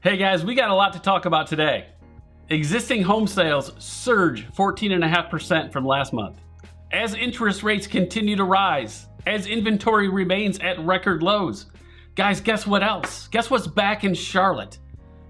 Hey guys, we got a lot to talk about today. Existing home sales surge 14.5% from last month. As interest rates continue to rise, as inventory remains at record lows. Guys, guess what else? Guess what's back in Charlotte?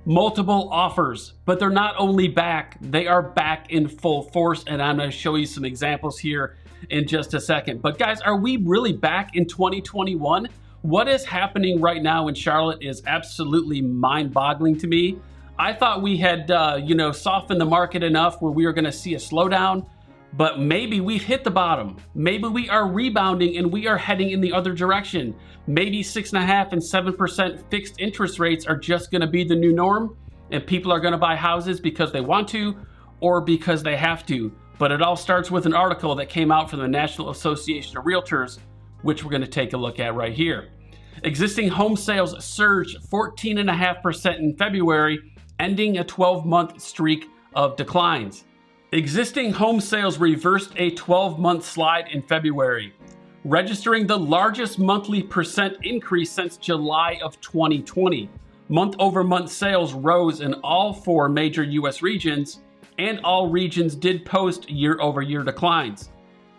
Multiple offers, but they're not only back, they are back in full force, and I'm going to show you some examples here in just a second. But guys, are we really back in 2021? What is happening right now in Charlotte is absolutely mind-boggling to me. I thought we had, softened the market enough where we were going to see a slowdown, but maybe we've hit the bottom. Maybe we are rebounding and we are heading in the other direction. Maybe 6.5% and 7% fixed interest rates are just going to be the new norm, and people are going to buy houses because they want to or because they have to. But it all starts with an article that came out from the National Association of Realtors, which we're going to take a look at right here. Existing home sales surged 14.5% in February, ending a 12-month streak of declines. Existing home sales reversed a 12-month slide in February, registering the largest monthly percent increase since July of 2020. Month-over-month sales rose in all 4 major U.S. regions, and all regions did post year-over-year declines.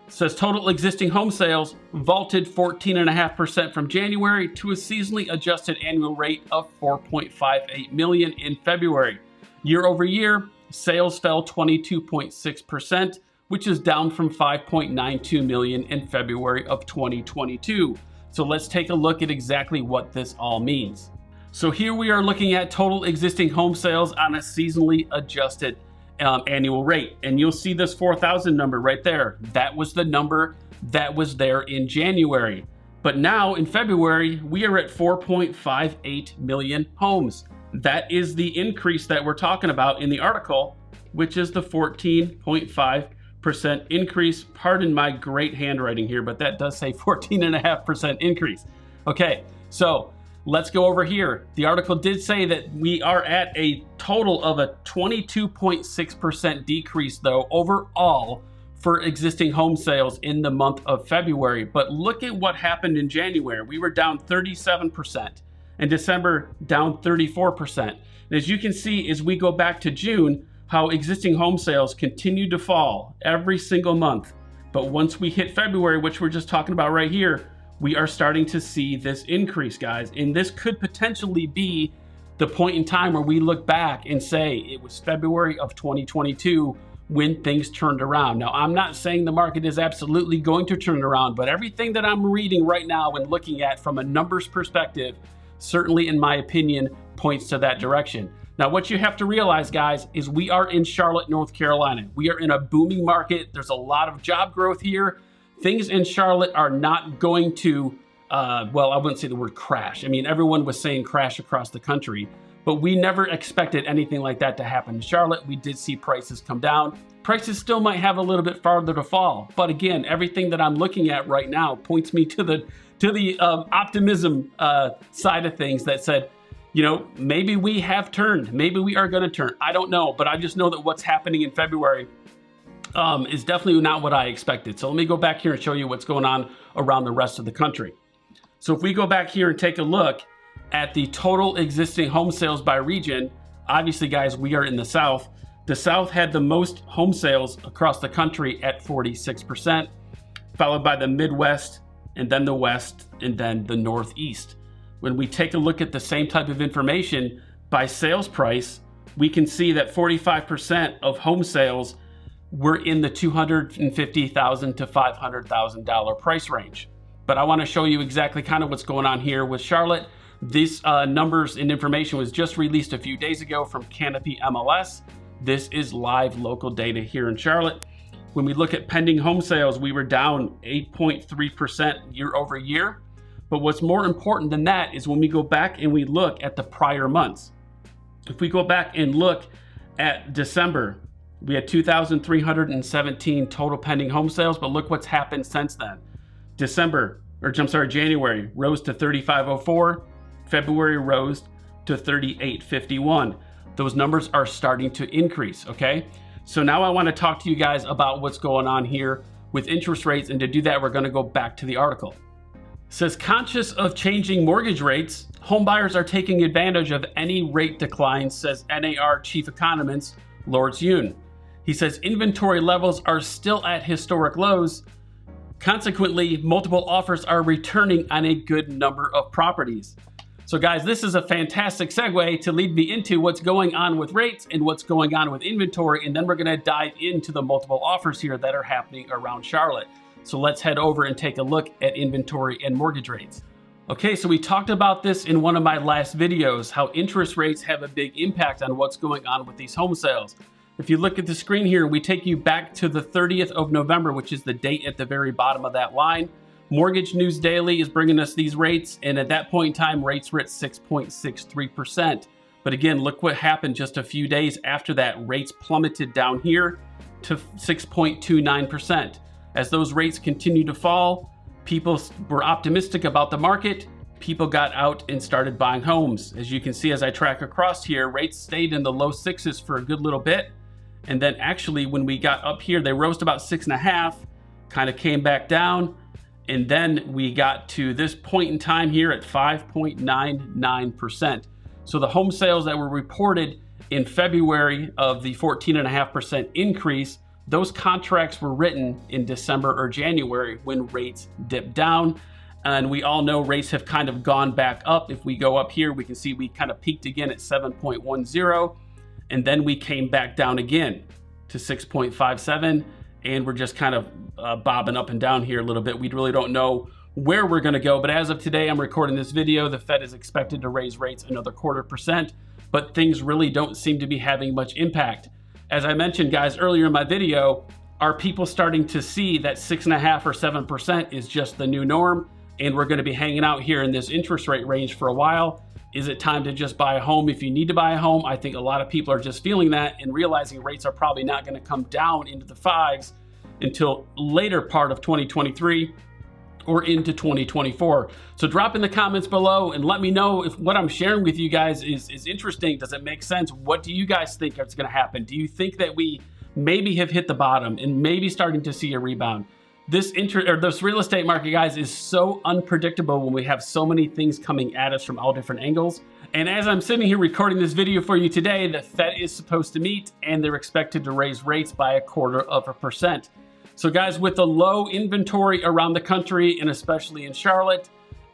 Says total existing home sales vaulted 14.5% from January to a seasonally adjusted annual rate of 4.58 million in February. Year over year, sales fell 22.6%, which is down from 5.92 million in February of 2022. So let's take a look at exactly what this all means. So here we are looking at total existing home sales on a seasonally adjusted annual rate, and you'll see this 4,000 number right there. That was the number that was there in January, but now in February we are at 4.58 million homes. That is the increase that we're talking about in the article, which is the 14.5% increase. Pardon my great handwriting here, but that does say 14.5% increase. Okay, so let's go over here. The article did say that we are at a total of a 22.6% decrease though overall for existing home sales in the month of February. But look at what happened in January. We were down 37%. In December, down 34%. And as you can see, as we go back to June, how existing home sales continue to fall every single month. But once we hit February, which we're just talking about right here, we are starting to see this increase, guys. And this could potentially be the point in time where we look back and say it was February of 2022 when things turned around. Now, I'm not saying the market is absolutely going to turn around, but everything that I'm reading right now and looking at from a numbers perspective, certainly in my opinion, points to that direction. Now, what you have to realize, guys, is we are in Charlotte, North Carolina. We are in a booming market. There's a lot of job growth here. Things in Charlotte are not going to, I wouldn't say the word crash. I mean, everyone was saying crash across the country, but we never expected anything like that to happen in Charlotte. We did see prices come down. Prices still might have a little bit farther to fall. But again, everything that I'm looking at right now points me to the optimism side of things that said, maybe we have turned. Maybe we are going to turn. I don't know, but I just know that what's happening in February is definitely not what I expected. So let me go back here and show you what's going on around the rest of the country. So if we go back here and take a look at the total existing home sales by region, obviously, guys, we are in the South. The South had the most home sales across the country at 46%, followed by the Midwest, and then the West, and then the Northeast. When we take a look at the same type of information by sales price, we can see that 45% of home sales were in the $250,000 to $500,000 price range. But I want to show you exactly kind of what's going on here with Charlotte. These numbers and information was just released a few days ago from Canopy MLS. This is live local data here in Charlotte. When we look at pending home sales, we were down 8.3% year over year. But what's more important than that is when we go back and we look at the prior months. If we go back and look at December, we had 2,317 total pending home sales, but look what's happened since then. January rose to 3,504. February rose to 3,851. Those numbers are starting to increase, okay? So now I want to talk to you guys about what's going on here with interest rates, and to do that, we're going to go back to the article. Says, conscious of changing mortgage rates, homebuyers are taking advantage of any rate decline, says NAR chief economist Lawrence Yun. He says inventory levels are still at historic lows. Consequently, multiple offers are returning on a good number of properties. So guys, this is a fantastic segue to lead me into what's going on with rates and what's going on with inventory, and then we're gonna dive into the multiple offers here that are happening around Charlotte. So let's head over and take a look at inventory and mortgage rates. Okay, so we talked about this in one of my last videos, how interest rates have a big impact on what's going on with these home sales. If you look at the screen here, we take you back to the 30th of November, which is the date at the very bottom of that line. Mortgage News Daily is bringing us these rates, and at that point in time, rates were at 6.63%. But again, look what happened just a few days after that. Rates plummeted down here to 6.29%. As those rates continue to fall, people were optimistic about the market. People got out and started buying homes. As you can see, as I track across here, rates stayed in the low sixes for a good little bit. And then actually when we got up here, they rose to about 6.5, kind of came back down. And then we got to this point in time here at 5.99%. So the home sales that were reported in February of the 14.5% increase, those contracts were written in December or January when rates dipped down. And we all know rates have kind of gone back up. If we go up here, we can see we kind of peaked again at 7.10. And then we came back down again to 6.57. And we're just kind of bobbing up and down here a little bit. We really don't know where we're going to go. But as of today, I'm recording this video, the Fed is expected to raise rates another 0.25%. But things really don't seem to be having much impact. As I mentioned, guys, earlier in my video, are people starting to see that 6.5 or 7% is just the new norm, and we're going to be hanging out here in this interest rate range for a while? Is it time to just buy a home if you need to buy a home? I think a lot of people are just feeling that and realizing rates are probably not going to come down into the fives until later part of 2023 or into 2024. So drop in the comments below and let me know if what I'm sharing with you guys is interesting. Does it make sense? What do you guys think is going to happen? Do you think that we maybe have hit the bottom and maybe starting to see a rebound? This real estate market, guys, is so unpredictable when we have so many things coming at us from all different angles. And as I'm sitting here recording this video for you today, the Fed is supposed to meet and they're expected to raise rates by 0.25%. So guys, with the low inventory around the country and especially in Charlotte,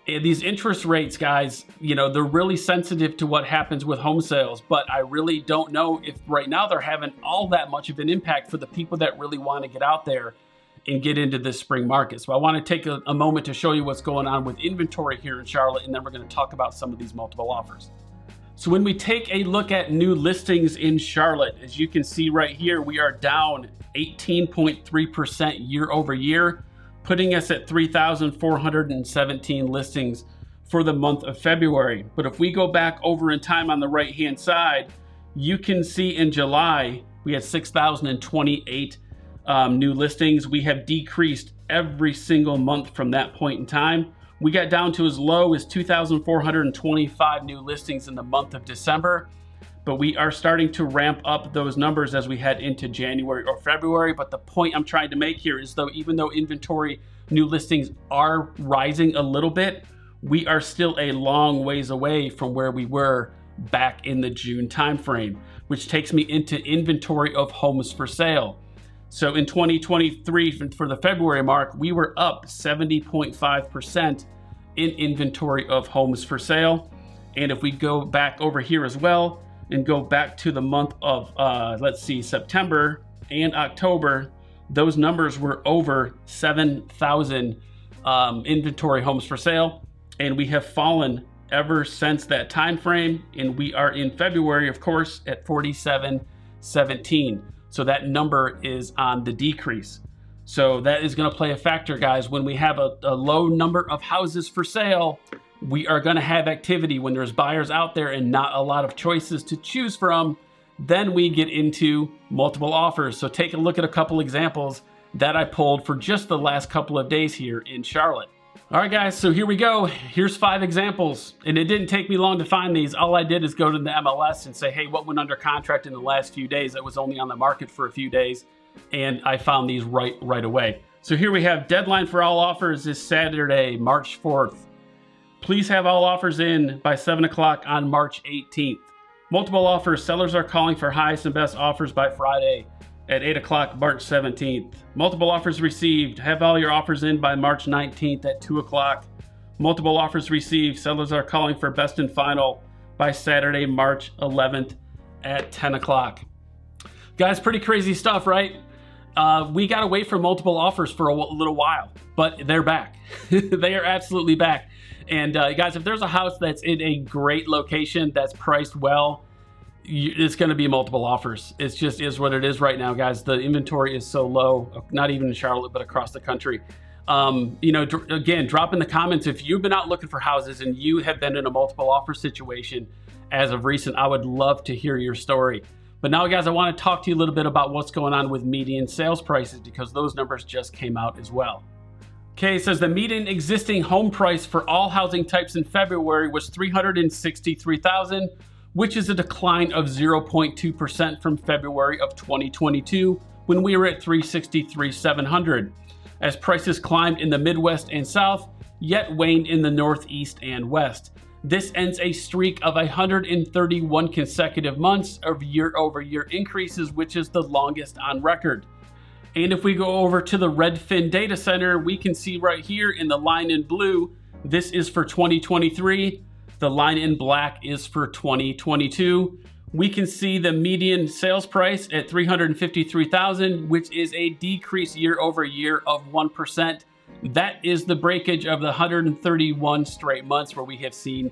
these interest rates, guys, you know, they're really sensitive to what happens with home sales, but I really don't know if right now they're having all that much of an impact for the people that really want to get out there and get into this spring market. So I want to take a moment to show you what's going on with inventory here in Charlotte, and then we're going to talk about some of these multiple offers. So when we take a look at new listings in Charlotte, as you can see right here, we are down 18.3% year over year, putting us at 3,417 listings for the month of February. But if we go back over in time on the right-hand side, you can see in July, we had 6,028 new listings. We have decreased every single month from that point in time. We got down to as low as 2,425 new listings in the month of December, but we are starting to ramp up those numbers as we head into January or February. But the point I'm trying to make here is even though inventory new listings are rising a little bit, we are still a long ways away from where we were back in the June timeframe, which takes me into inventory of homes for sale. So in 2023, for the February mark, we were up 70.5% in inventory of homes for sale. And if we go back over here as well and go back to the month of, September and October, those numbers were over 7,000 inventory homes for sale. And we have fallen ever since that time frame. And we are in February, of course, at 4,717. So that number is on the decrease. So that is going to play a factor, guys. When we have a low number of houses for sale, we are going to have activity. When there's buyers out there and not a lot of choices to choose from, then we get into multiple offers. So take a look at a couple examples that I pulled for just the last couple of days here in Charlotte. All right, guys, so here we go. Here's 5 examples, and it didn't take me long to find these. All I did is go to the MLS and say, hey, what went under contract in the last few days that was only on the market for a few days? and I found these right away. So here we have deadline for all offers is Saturday, March 4th. Please have all offers in by 7 o'clock on March 18th. Multiple offers, sellers are calling for highest and best offers by Friday at 8 o'clock, March 17th. Multiple offers received, have all your offers in by March 19th at 2 o'clock. Multiple offers received, sellers are calling for best and final by Saturday, March 11th at 10 o'clock. Guys, pretty crazy stuff, right? We got to wait for multiple offers for a little while, but they're back. They are absolutely back. And guys, if there's a house that's in a great location that's priced well, it's going to be multiple offers. It just is what it is right now, guys. The inventory is so low, not even in Charlotte, but across the country. Again, drop in the comments if you've been out looking for houses and you have been in a multiple offer situation as of recent. I would love to hear your story. But now, guys, I want to talk to you a little bit about what's going on with median sales prices, because those numbers just came out as well. Okay, it says the median existing home price for all housing types in February was $363,000, which is a decline of 0.2% from February of 2022, when we were at $363,700. As prices climbed in the Midwest and South, yet waned in the Northeast and West. This ends a streak of 131 consecutive months of year-over-year increases, which is the longest on record. And if we go over to the Redfin data center, we can see right here in the line in blue, this is for 2023. The line in black is for 2022. We can see the median sales price at $353,000, which is a decrease year over year of 1%. That is the breakage of the 131 straight months where we have seen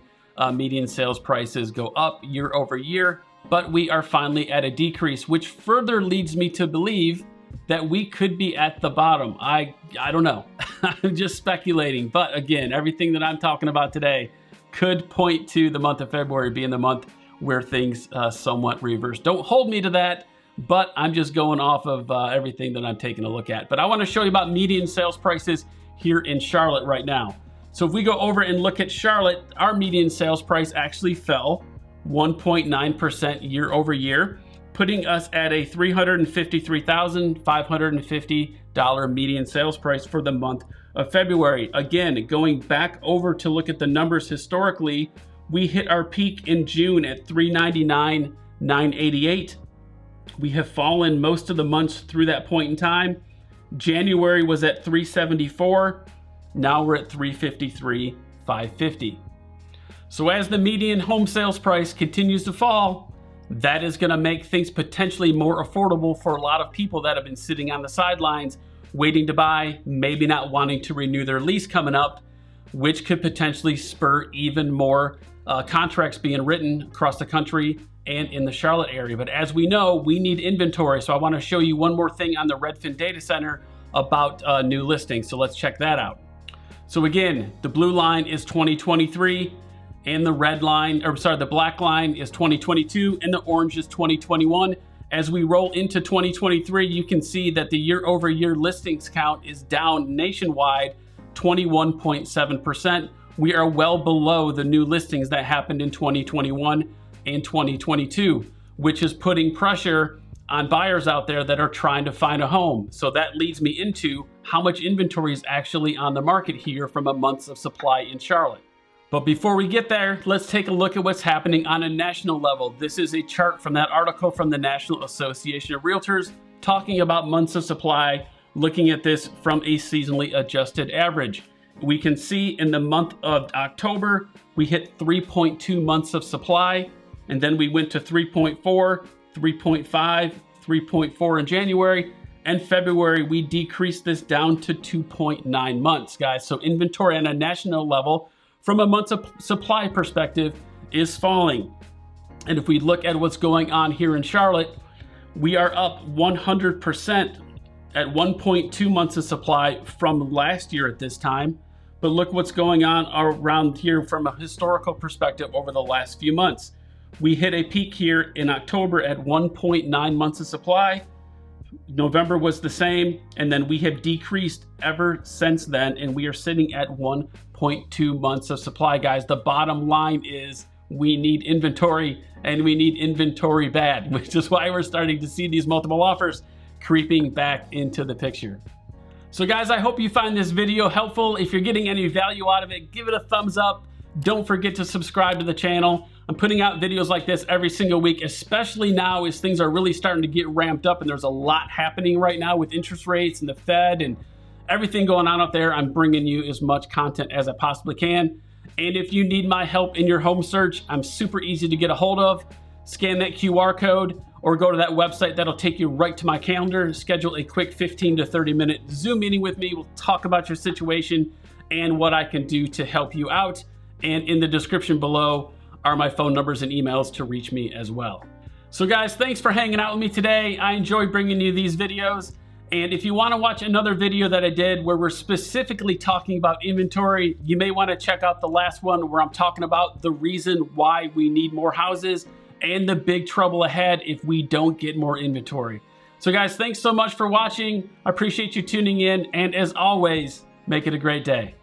median sales prices go up year over year, but we are finally at a decrease, which further leads me to believe that we could be at the bottom. I don't know. I'm just speculating, but again, everything that I'm talking about today could point to the month of February being the month where things somewhat reverse. Don't hold me to that, but I'm just going off of everything that I'm taking a look at. But I want to show you about median sales prices here in Charlotte right now. So if we go over and look at Charlotte, our median sales price actually fell 1.9% year over year, putting us at a $353,550 median sales price for the month of February. Again, going back over to look at the numbers historically, we hit our peak in June at $399,988. We have fallen most of the months through that point in time. January was at $374. Now we're at $353,550. So as the median home sales price continues to fall, that is going to make things potentially more affordable for a lot of people that have been sitting on the sidelines waiting to buy, maybe not wanting to renew their lease coming up, which could potentially spur even more contracts being written across the country and in the Charlotte area. But as we know, we need inventory. So I want to show you one more thing on the Redfin data center about new listings. So let's check that out. So again, the blue line is 2023 and the black line is 2022 and the orange is 2021. As we roll into 2023, you can see that the year over year listings count is down nationwide 21.7%. We are well below the new listings that happened in 2021 and 2022, which is putting pressure on buyers out there that are trying to find a home. So that leads me into how much inventory is actually on the market here from a months of supply in Charlotte. But before we get there, let's take a look at what's happening on a national level. This is a chart from that article from the National Association of Realtors talking about months of supply, looking at this from a seasonally adjusted average. We can see in the month of October, we hit 3.2 months of supply, and then we went to 3.4, 3.5, 3.4 in January, and February, we decreased this down to 2.9 months, guys. So inventory on a national level, from a months of supply perspective, is falling. And if we look at what's going on here in Charlotte, we are up 100% at 1.2 months of supply from last year at this time. But look what's going on around here from a historical perspective over the last few months. We hit a peak here in October at 1.9 months of supply. November was the same, and then we have decreased ever since then, and we are sitting at 1.2 months of supply, guys. The bottom line is we need inventory, and we need inventory bad, which is why we're starting to see these multiple offers, creeping back into the picture. So guys, I hope you find this video helpful. If you're getting any value out of it, give it a thumbs up. Don't forget to subscribe to the channel. I'm putting out videos like this every single week, especially now as things are really starting to get ramped up and there's a lot happening right now with interest rates and the Fed and everything going on out there. I'm bringing you as much content as I possibly can. And if you need my help in your home search, I'm super easy to get a hold of. Scan that QR code or go to that website. That'll take you right to my calendar. Schedule a quick 15 to 30 minute Zoom meeting with me. We'll talk about your situation and what I can do to help you out. And in the description below are my phone numbers and emails to reach me as well. So guys, thanks for hanging out with me today. I enjoy bringing you these videos. And if you want to watch another video that I did where we're specifically talking about inventory, you may want to check out the last one where I'm talking about the reason why we need more houses and the big trouble ahead if we don't get more inventory. So guys, thanks so much for watching. I appreciate you tuning in. And as always, make it a great day.